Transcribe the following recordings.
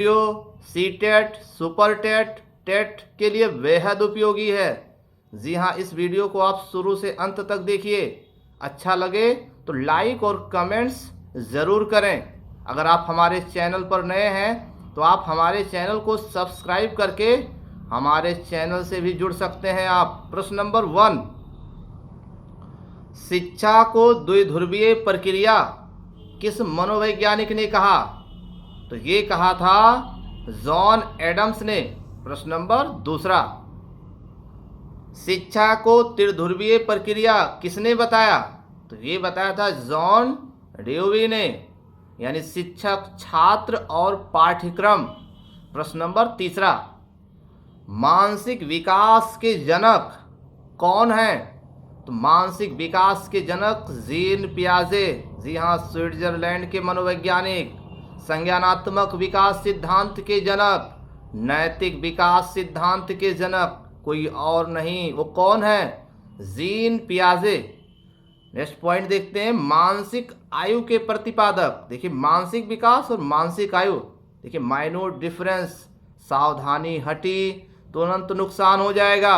CTET, super TET, TET के लिए बेहद उपयोगी है। जी हाँ, इस वीडियो को आप शुरू से अंत तक देखिए। अच्छा लगे तो लाइक और कमेंट्स ज़रूर करें। अगर आप हमारे चैनल पर नए हैं तो आप हमारे चैनल को सब्सक्राइब करके हमारे चैनल से भी जुड़ सकते हैं आप। प्रश्न नंबर 1, शिक्षा को द्विध्रुवीय प्रक्रिया किस मनोवैज्ञानिक ने कहा? तो ये कहा था जॉन एडम्स ने। प्रश्न नंबर 2, शिक्षा को त्रिध्रुवीय प्रक्रिया किसने बताया? तो ये बताया था जॉन डेवी ने, यानी शिक्षक, छात्र और पाठ्यक्रम। प्रश्न नंबर 3, मानसिक विकास के जनक कौन है? तो मानसिक विकास के जनक जीन पियाजे। जी हाँ, स्विट्जरलैंड के मनोवैज्ञानिक। संज्ञानात्मक विकास सिद्धांत के जनक, नैतिक विकास सिद्धांत के जनक कोई और नहीं, वो कौन है? जीन पियाजे। नेक्स्ट पॉइंट देखते हैं, मानसिक आयु के प्रतिपादक। देखिए, मानसिक विकास और मानसिक आयु, देखिए माइन्यूट डिफरेंस। सावधानी हटी, तुरंत नुकसान हो जाएगा।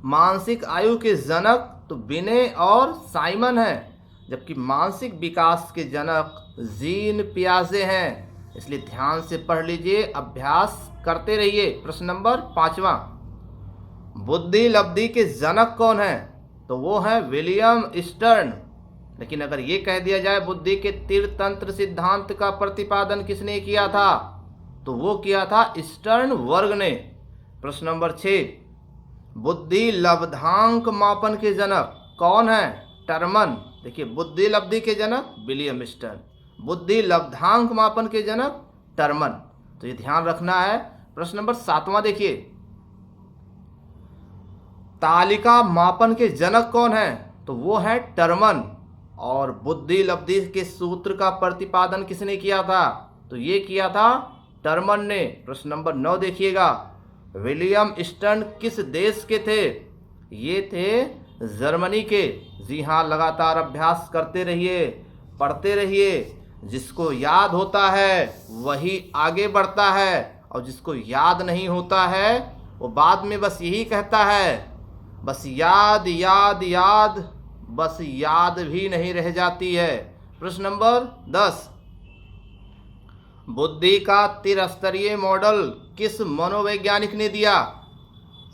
मानसिक आयु के जनक तो बिने और साइमन है, जबकि मानसिक विकास के जनक जीन पियाजे हैं। इसलिए ध्यान से पढ़ लीजिए, अभ्यास करते रहिए। प्रश्न नंबर 5, बुद्धि लब्धि के जनक कौन है? तो वो है विलियम स्टर्न। लेकिन अगर ये कह दिया जाए बुद्धि के तीर्थतंत्र सिद्धांत का प्रतिपादन किसने किया था? तो वो किया था स्टर्न वर्ग ने। प्रश्न नंबर 6, बुद्धि लब्धांक मापन के जनक कौन है? टर्मन। देखिए, बुद्धि लब्धि के जनक विलियम स्टर्न, बुद्धि लब्धांक मापन के जनक टर्मन। तो ये ध्यान रखना है। प्रश्न नंबर 7 देखिए, तालिका मापन के जनक कौन है? तो वो है टर्मन। और बुद्धि लब्धि के सूत्र का प्रतिपादन किसने किया था? तो ये किया था टर्मन ने। प्रश्न नंबर 9 देखिएगा, विलियम स्टर्न किस देश के थे? ये थे जर्मनी के। जी हाँ, लगातार अभ्यास करते रहिए, पढ़ते रहिए। जिसको याद होता है वही आगे बढ़ता है, और जिसको याद नहीं होता है वो बाद में बस यही कहता है, बस याद याद याद, बस याद भी नहीं रह जाती है। प्रश्न नंबर 10, बुद्धि का त्रिस्तरीय मॉडल किस मनोवैज्ञानिक ने दिया?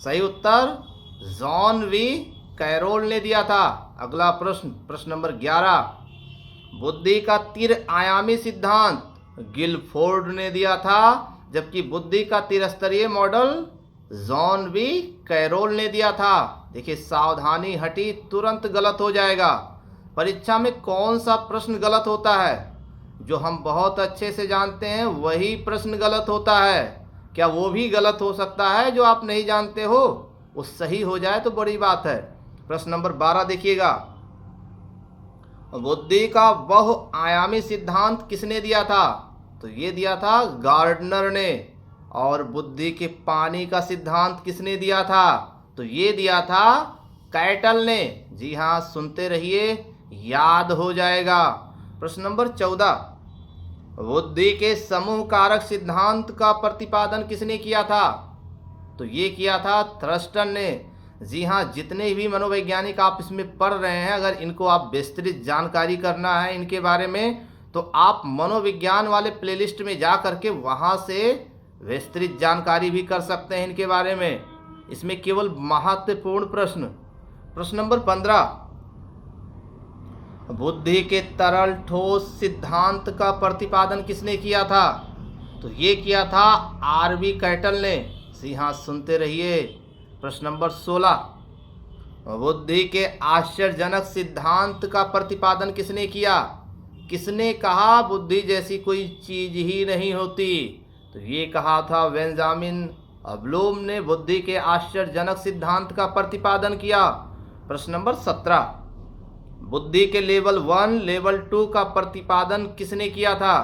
सही उत्तर जॉन वी कैरोल ने दिया था। अगला प्रश्न, प्रश्न नंबर 11, बुद्धि का त्रिआयामी सिद्धांत गिलफोर्ड ने दिया था, जबकि बुद्धि का त्रिस्तरीय मॉडल जॉन वी कैरोल ने दिया था। देखिए, सावधानी हटी, तुरंत गलत हो जाएगा। परीक्षा में कौन सा प्रश्न गलत होता है? जो हम बहुत अच्छे से जानते हैं वही प्रश्न गलत होता है। क्या वो भी गलत हो सकता है जो आप नहीं जानते हो? वो सही हो जाए तो बड़ी बात है। प्रश्न नंबर 12 देखिएगा, बुद्धि का बहुआयामी सिद्धांत किसने दिया था? तो ये दिया था गार्डनर ने। और बुद्धि के पानी का सिद्धांत किसने दिया था? तो ये दिया था कैटल ने। जी हाँ, सुनते रहिए, याद हो जाएगा। प्रश्न नंबर 14, बुद्धि के समूह कारक सिद्धांत का प्रतिपादन किसने किया था? तो ये किया था थ्रस्टन ने। जी हाँ, जितने भी मनोवैज्ञानिक आप इसमें पढ़ रहे हैं, अगर इनको आप विस्तृत जानकारी करना है इनके बारे में, तो आप मनोविज्ञान वाले प्लेलिस्ट में जा करके वहाँ से विस्तृत जानकारी भी कर सकते हैं इनके बारे में। इसमें केवल महत्वपूर्ण प्रश्न। प्रश्न नंबर 15, बुद्धि के तरल ठोस सिद्धांत का प्रतिपादन किसने किया था? तो ये किया था आरवी कैटल ने। जी हाँ, सुनते रहिए। प्रश्न नंबर 16, बुद्धि के आश्चर्यजनक सिद्धांत का प्रतिपादन किसने किया? किसने कहा बुद्धि जैसी कोई चीज ही नहीं होती? तो ये कहा था बेंजामिन ब्लूम ने। बुद्धि के आश्चर्यजनक सिद्धांत का प्रतिपादन किया। प्रश्न नंबर 17, बुद्धि के लेवल 1, लेवल 2 का प्रतिपादन किसने किया था?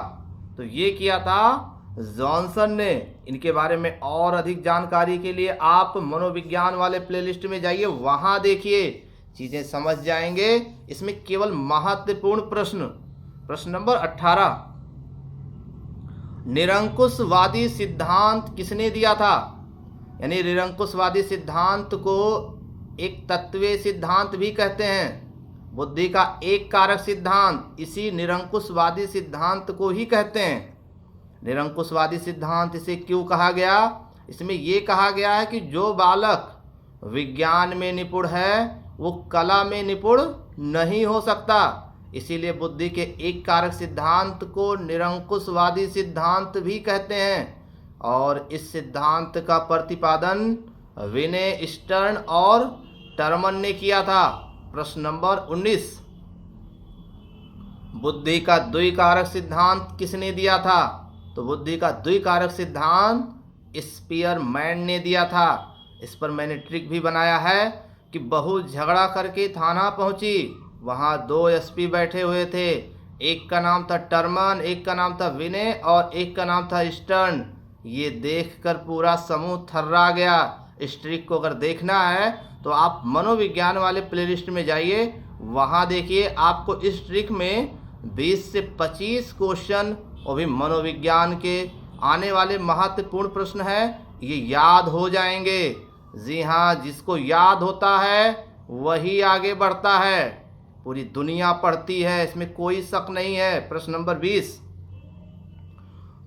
तो ये किया था जॉनसन ने। इनके बारे में और अधिक जानकारी के लिए आप मनोविज्ञान वाले प्लेलिस्ट में जाइए, वहाँ देखिए, चीज़ें समझ जाएंगे। इसमें केवल महत्वपूर्ण प्रश्न। प्रश्न नंबर 18, निरंकुशवादी सिद्धांत किसने दिया था? यानी निरंकुशवादी सिद्धांत को एक तत्वीय सिद्धांत भी कहते हैं। बुद्धि का एक कारक सिद्धांत इसी निरंकुशवादी सिद्धांत को ही कहते हैं। निरंकुशवादी सिद्धांत इसे क्यों कहा गया? इसमें यह कहा गया है कि जो बालक विज्ञान में निपुण है वो कला में निपुण नहीं हो सकता। इसीलिए बुद्धि के एक कारक सिद्धांत को निरंकुशवादी सिद्धांत भी कहते हैं। और इस सिद्धांत का प्रतिपादन विने, स्टर्न और टर्मन ने किया था। प्रश्न नंबर 19, बुद्धि का द्विकारक सिद्धांत किसने दिया था? तो बुद्धि का द्विकारक सिद्धांत स्पीयरमैन ने दिया था। इस पर मैंने ट्रिक भी बनाया है कि बहू झगड़ा करके थाना पहुंची, वहां 2 एसपी बैठे हुए थे, एक का नाम था टर्मन, एक का नाम था विने और एक का नाम था स्टर्न। ये देखकर पूरा समूह थर्रा गया। इस ट्रिक को अगर देखना है तो आप मनोविज्ञान वाले प्लेलिस्ट में जाइए, वहाँ देखिए आपको इस ट्रिक में 20 से 25 क्वेश्चन और भी मनोविज्ञान के आने वाले महत्वपूर्ण प्रश्न है ये याद हो जाएंगे। जी हाँ, जिसको याद होता है वही आगे बढ़ता है। पूरी दुनिया पढ़ती है, इसमें कोई शक नहीं है। प्रश्न नंबर 20,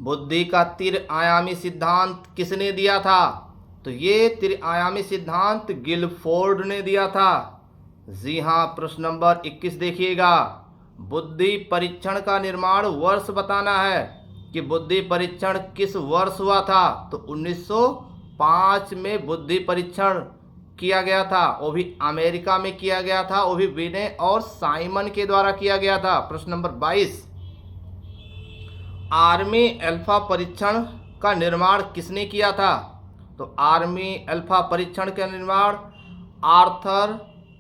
बुद्धि का त्रिआयामी सिद्धांत किसने दिया था? तो ये त्रिआयामी सिद्धांत गिलफोर्ड ने दिया था। जी हाँ, प्रश्न नंबर 21 देखिएगा, बुद्धि परीक्षण का निर्माण वर्ष बताना है कि बुद्धि परीक्षण किस वर्ष हुआ था? तो 1905 में बुद्धि परीक्षण किया गया था, वो भी अमेरिका में किया गया था, वो भी विने और साइमन के द्वारा किया गया था। प्रश्न नंबर 22, आर्मी अल्फा परीक्षण का निर्माण किसने किया था? तो आर्मी अल्फा परीक्षण का निर्माण आर्थर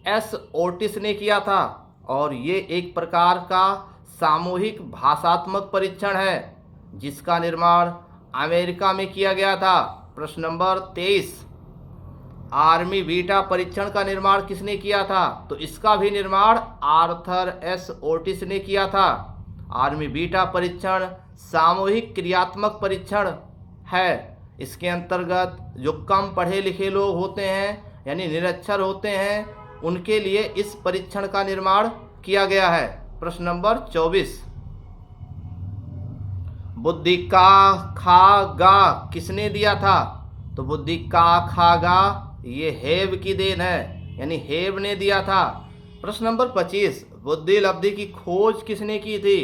एस ओटिस ने किया था और ये एक प्रकार का सामूहिक भाषात्मक परीक्षण है जिसका निर्माण अमेरिका में किया गया था। प्रश्न नंबर 23, आर्मी बीटा परीक्षण का निर्माण किसने किया था? तो इसका भी निर्माण आर्थर एस ओटिस ने किया था। आर्मी बीटा परीक्षण सामूहिक क्रियात्मक परीक्षण है। इसके अंतर्गत जो कम पढ़े लिखे लोग होते हैं यानी निरक्षर होते हैं उनके लिए इस परीक्षण का निर्माण किया गया है। प्रश्न नंबर 24, बुद्धि का खा गा किसने दिया था? तो बुद्धि का खा गा ये हेब की देन है, यानी हेब ने दिया था। प्रश्न नंबर 25, बुद्धि लब्धि की खोज किसने की थी?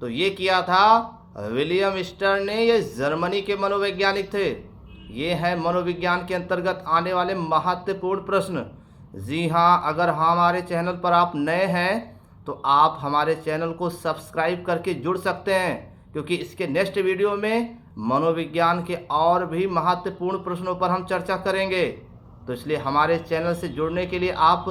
तो ये किया था विलियम स्टर्न ने। ये जर्मनी के मनोवैज्ञानिक थे। ये है मनोविज्ञान के अंतर्गत आने वाले महत्वपूर्ण प्रश्न। जी हाँ, अगर हमारे चैनल पर आप नए हैं तो आप हमारे चैनल को सब्सक्राइब करके जुड़ सकते हैं, क्योंकि इसके नेक्स्ट वीडियो में मनोविज्ञान के और भी महत्वपूर्ण प्रश्नों पर हम चर्चा करेंगे। तो इसलिए हमारे चैनल से जुड़ने के लिए आप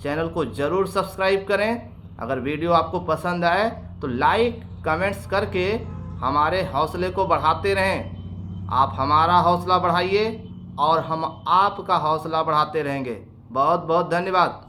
चैनल को ज़रूर सब्सक्राइब करें। अगर वीडियो आपको पसंद आए तो लाइक कमेंट्स करके हमारे हौसले को बढ़ाते रहें। आप हमारा हौसला बढ़ाइए और हम आपका हौसला बढ़ाते रहेंगे। बहुत बहुत धन्यवाद।